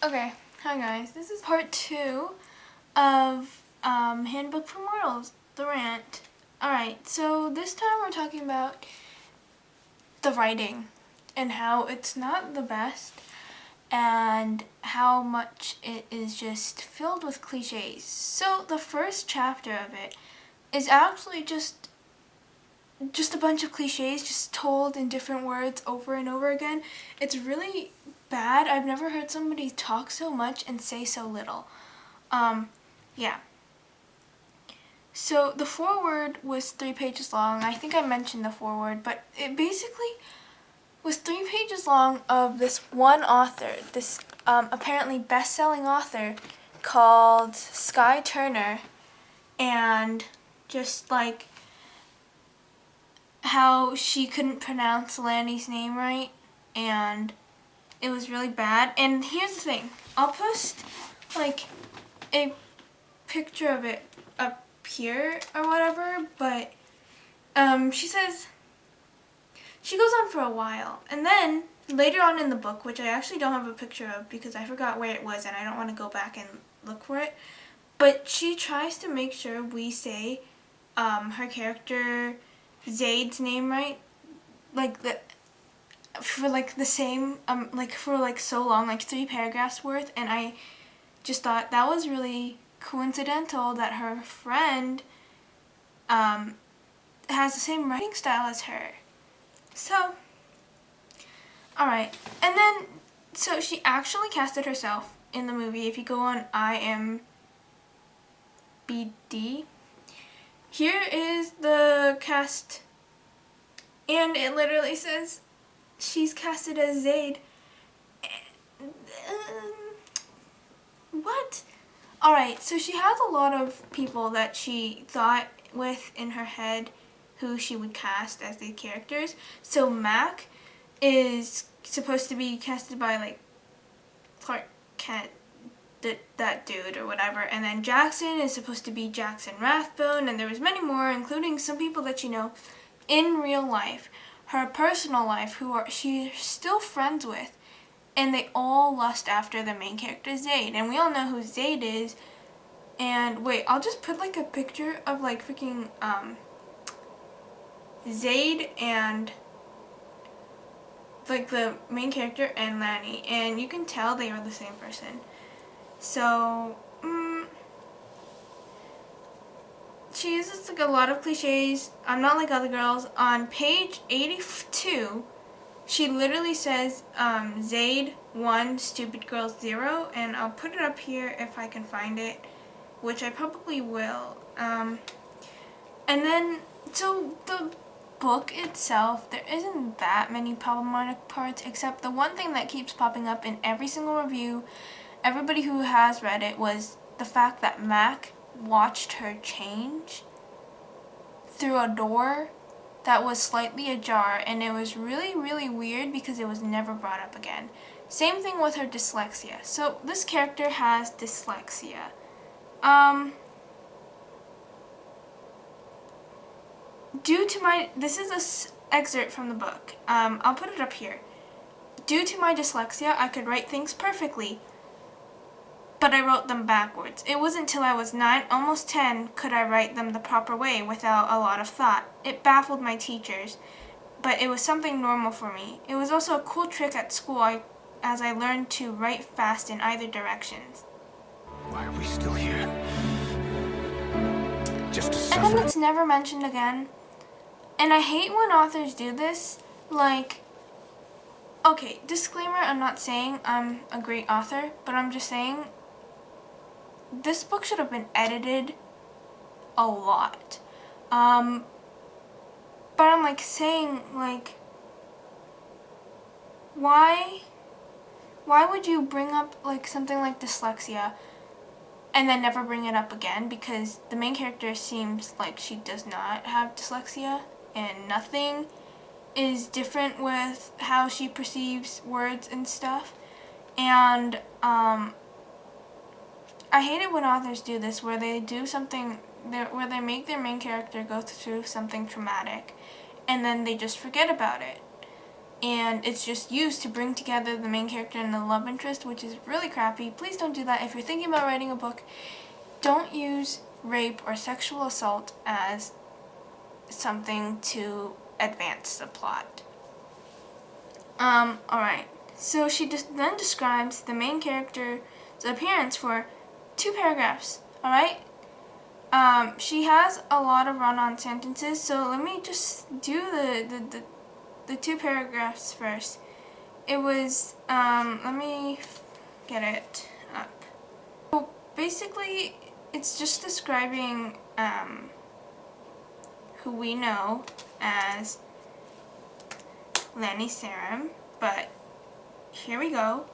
Okay, hi guys. This is part 2 of Handbook for Mortals, the Rant. Alright, so this time we're talking about the writing and how it's not the best and how much it is just filled with cliches. So the first chapter of it is actually just a bunch of cliches just told in different words over and over again. It's really bad. I've never heard somebody talk so much and say so little. Yeah. So the foreword was 3 pages long. I think I mentioned the foreword, but it basically was 3 pages long of this one author, this apparently best-selling author called Sky Turner, and just like how she couldn't pronounce Lanny's name right, and it was really bad. And here's the thing, I'll post like a picture of it up here or whatever, but she says, she goes on for a while, and then later on in the book, which I actually don't have a picture of because I forgot where it was and I don't want to go back and look for it, but she tries to make sure we say her character Zaid's name right, like for the same for so long, like 3 paragraphs worth, and I just thought that was really coincidental that her friend has the same writing style as her. So, alright, and then so she actually casted herself in the movie. If you go on IMDb, here is the cast, and it literally says she's casted as Zaid. What? Alright, so she has a lot of people that she thought with in her head who she would cast as the characters. So Mac is supposed to be casted by like Clark Kent, that dude or whatever, and then Jackson is supposed to be Jackson Rathbone, and there was many more, including some people that you know in real life, her personal life, who she's still friends with, and they all lust after the main character Zaid, and we all know who Zaid is. And wait, I'll just put like a picture of like freaking Zaid and like the main character and Lanny, and you can tell they are the same person. So she uses like a lot of cliches. I'm not like other girls. On page 82, she literally says Zaid 1, stupid girl 0, and I'll put it up here if I can find it, which I probably will. And then, so the book itself, there isn't that many problematic parts, except the one thing that keeps popping up in every single review, everybody who has read it, was the fact that Mac watched her change through a door that was slightly ajar, and it was really, really weird because it was never brought up again. Same thing with her dyslexia. So this character has dyslexia. Due to my, this is an excerpt from the book. I'll put it up here. Due to my dyslexia, I could write things perfectly, but I wrote them backwards. It wasn't until I was 9, almost 10, could I write them the proper way without a lot of thought. It baffled my teachers, but it was something normal for me. It was also a cool trick at school as I learned to write fast in either directions. Why are we still here? Just to suffer? And then it's never mentioned again. And I hate when authors do this. Like, okay, disclaimer, I'm not saying I'm a great author, but I'm just saying this book should have been edited a lot. But I'm like saying, like, why would you bring up like something like dyslexia and then never bring it up again? Because the main character seems like she does not have dyslexia, and nothing is different with how she perceives words and stuff. And I hate it when authors do this, where they do something where they make their main character go through something traumatic and then they just forget about it. and it's just used to bring together the main character and the love interest, which is really crappy. Please don't do that. If you're thinking about writing a book, don't use rape or sexual assault as something to advance the plot. Alright. So she then describes the main character's appearance for 2 paragraphs. Alright? She has a lot of run-on sentences, so let me just do the 2 paragraphs first. It was, let me get it up. So basically, it's just describing, who we know as Lanny Sarum, but here we go.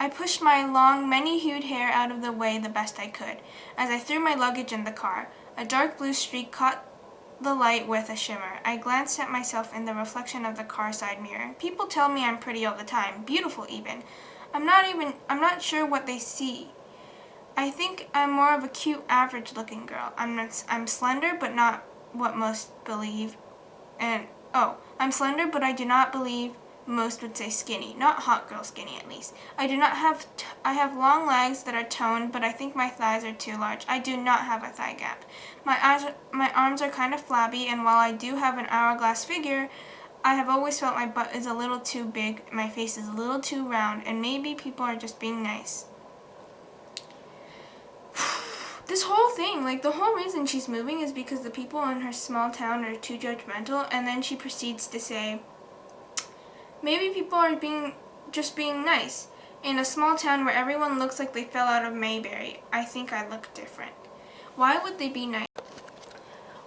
I pushed my long, many-hued hair out of the way the best I could as I threw my luggage in the car. A dark blue streak caught the light with a shimmer. I glanced at myself in the reflection of the car side mirror. People tell me I'm pretty all the time, beautiful even. I'm not sure what they see. I think I'm more of a cute, average-looking girl. I'm slender, but not what most believe. I'm slender, but I do not believe most would say skinny. Not hot girl skinny, at least. I have long legs that are toned, but I think my thighs are too large. I do not have a thigh gap. My arms are kind of flabby, and while I do have an hourglass figure, I have always felt my butt is a little too big, my face is a little too round, and maybe people are just being nice. This whole thing, like the whole reason she's moving is because the people in her small town are too judgmental, and then she proceeds to say, maybe people are just being nice. In a small town where everyone looks like they fell out of Mayberry, I think I look different. Why would they be nice?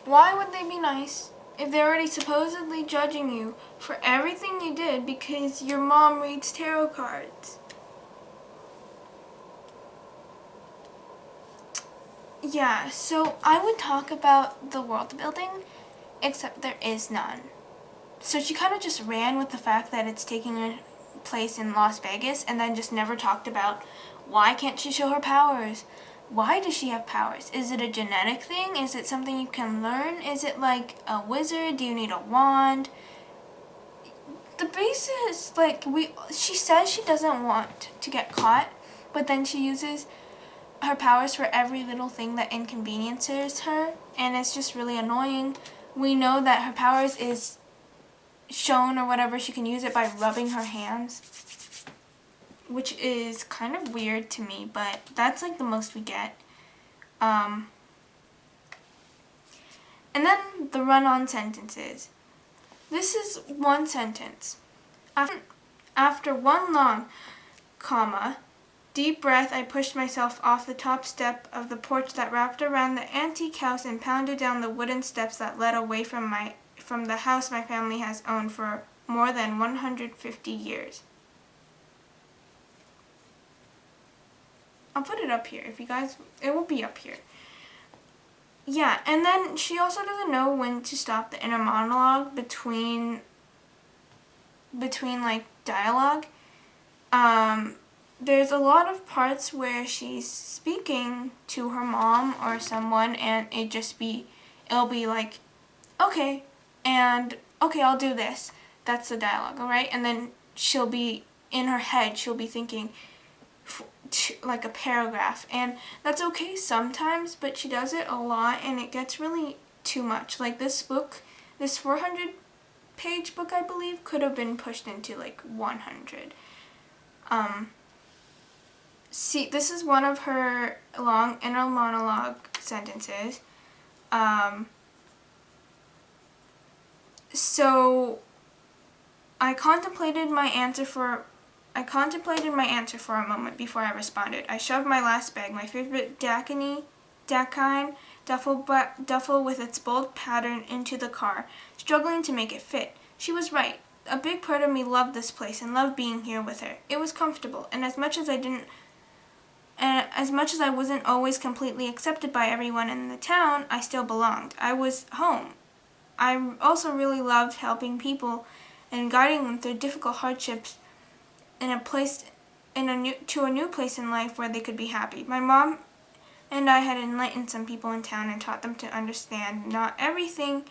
Why would they be nice if they're already supposedly judging you for everything you did because your mom reads tarot cards? Yeah, so I would talk about the world building, except there is none. So she kind of just ran with the fact that it's taking place in Las Vegas and then just never talked about why can't she show her powers? Why does she have powers? Is it a genetic thing? Is it something you can learn? Is it like a wizard? Do you need a wand? The basis, she says she doesn't want to get caught, but then she uses her powers for every little thing that inconveniences her, and it's just really annoying. We know that her powers is shown or whatever, she can use it by rubbing her hands, which is kind of weird to me, but that's like the most we get. And then the run-on sentences. This is one sentence. After one long, comma, deep breath, I pushed myself off the top step of the porch that wrapped around the antique house and pounded down the wooden steps that led away from the house my family has owned for more than 150 years. I'll put it up here if you guys, it will be up here. Yeah, and then she also doesn't know when to stop the inner monologue between like dialogue. There's a lot of parts where she's speaking to her mom or someone, and it'll be like, okay, and okay, I'll do this. That's the dialogue, all right? And then she'll be, in her head, she'll be thinking like a paragraph, and that's okay sometimes, but she does it a lot, and it gets really too much. Like this book, this 400-page book, I believe, could have been pushed into like 100. See, this is one of her long inner monologue sentences. So I contemplated my answer for a moment before I responded. I shoved my last bag, my favorite Dakine duffel with its bold pattern, into the car, struggling to make it fit. She was right. A big part of me loved this place and loved being here with her. It was comfortable, and as much as I wasn't always completely accepted by everyone in the town, I still belonged. I was home. I also really loved helping people and guiding them through difficult hardships to a new place in life where they could be happy. My mom and I had enlightened some people in town and taught them to understand not everything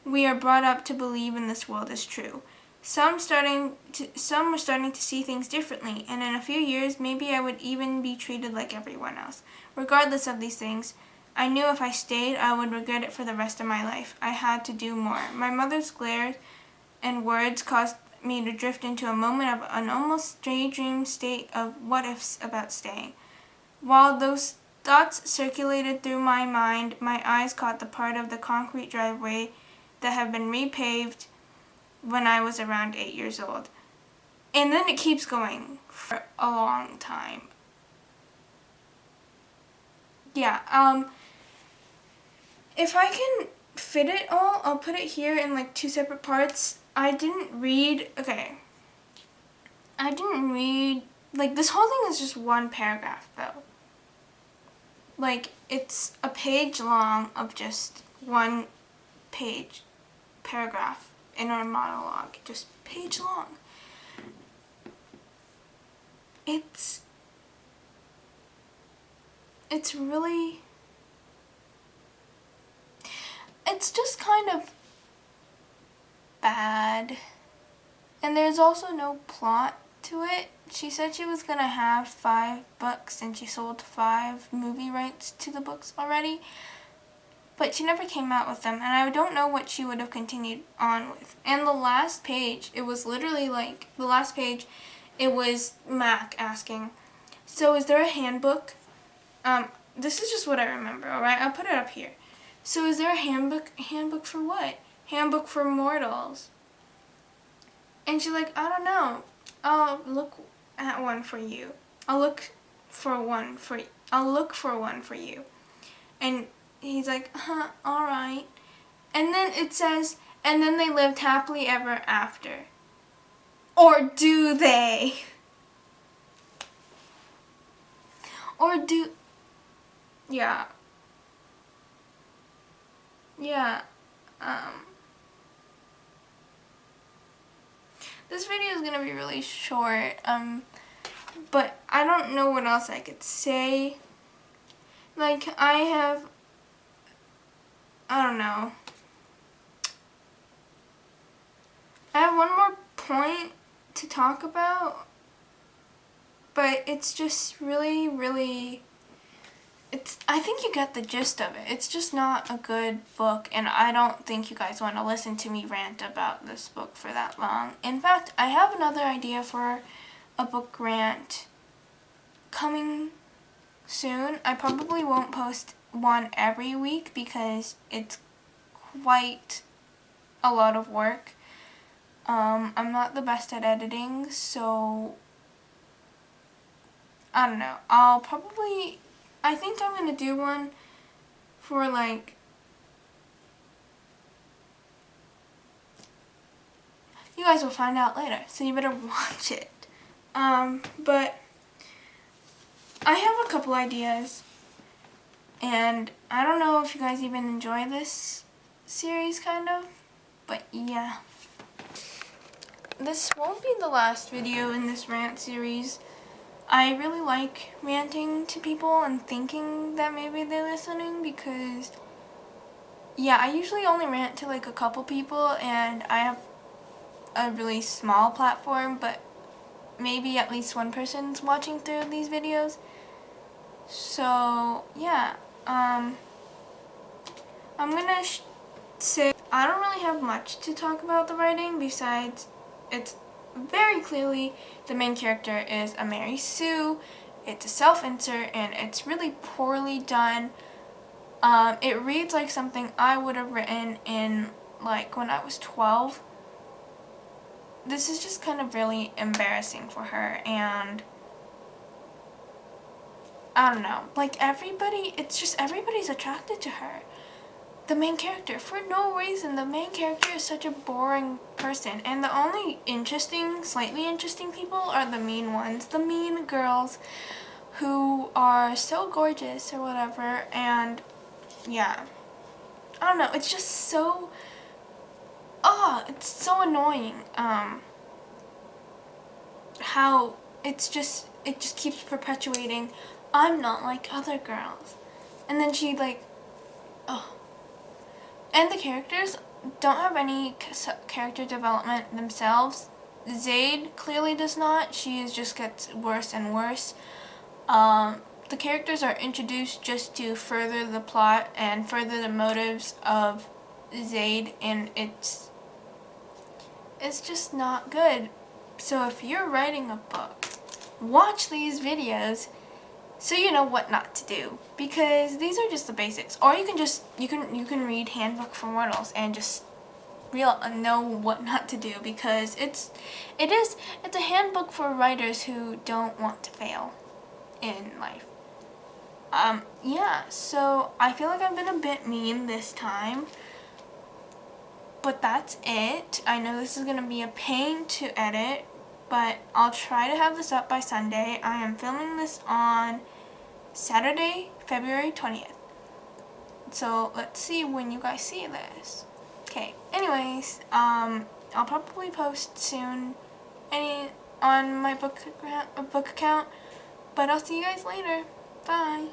we are brought up to believe in this world is true. Some were starting to see things differently, and in a few years, maybe I would even be treated like everyone else. Regardless of these things, I knew if I stayed, I would regret it for the rest of my life. I had to do more. My mother's glares and words caused me to drift into a moment of an almost daydream state of what-ifs about staying. While those thoughts circulated through my mind, my eyes caught the part of the concrete driveway that had been repaved when I was around 8 years old. And then it keeps going for a long time. Yeah, if I can fit it all, I'll put it here in like 2 separate parts. I didn't read, like this whole thing is just one paragraph though. Like it's a page long of just one page, paragraph, inner monologue, just page long. It's really, it's just kind of bad. And there's also no plot to it. She said she was gonna have 5 books and she sold 5 movie rights to the books already. But she never came out with them, and I don't know what she would have continued on with. And the last page, it was literally like, it was Mac asking, so is there a handbook? This is just what I remember, alright? I'll put it up here. So is there a handbook? Handbook for what? Handbook for Mortals. And she's like, I don't know. I'll look at one for you. I'll look for one for you. And he's like, alright. And then it says, and then they lived happily ever after. Or do they? Or do... Yeah. Yeah. This video is gonna be really short, but I don't know what else I could say. Like, I don't know. I have one more point to talk about, but it's just really, really, I think you get the gist of it. It's just not a good book, and I don't think you guys want to listen to me rant about this book for that long. In fact, I have another idea for a book rant coming soon. I probably won't post one every week because it's quite a lot of work. I'm not the best at editing, so I don't know. I think I'm going to do one for like, you guys will find out later, so you better watch it. But I have a couple ideas, and I don't know if you guys even enjoy this series, kind of, but yeah. This won't be the last video in this rant series. I really like ranting to people and thinking that maybe they're listening because, yeah, I usually only rant to like a couple people, and I have a really small platform, but maybe at least one person's watching through these videos. So, yeah, I'm gonna say I don't really have much to talk about the writing besides it's very clearly the main character is a Mary Sue. It's a self-insert and it's really poorly done. It reads like something I would have written in like when I was 12. This is just kind of really embarrassing for her, and I don't know, like it's just everybody's attracted to her. The main character, for no reason. The main character is such a boring person, and the only slightly interesting people are the mean ones, the mean girls who are so gorgeous or whatever, and yeah. I don't know, it's just so, it's so annoying, how it just keeps perpetuating, I'm not like other girls. And then she like, and the characters, don't have any character development themselves. Zayd clearly does not. She just gets worse and worse. The characters are introduced just to further the plot and further the motives of Zayd, and it's just not good. So if you're writing a book, watch these videos so you know what not to do, because these are just the basics. Or you can read Handbook for Mortals and just know what not to do, because it's a handbook for writers who don't want to fail in life. Yeah, so I feel like I've been a bit mean this time, but that's it. I know this is gonna be a pain to edit, but I'll try to have this up by Sunday. I am filming this on Saturday, February 20th. So let's see when you guys see this. Okay, anyways, I'll probably post soon on my book account, but I'll see you guys later. Bye.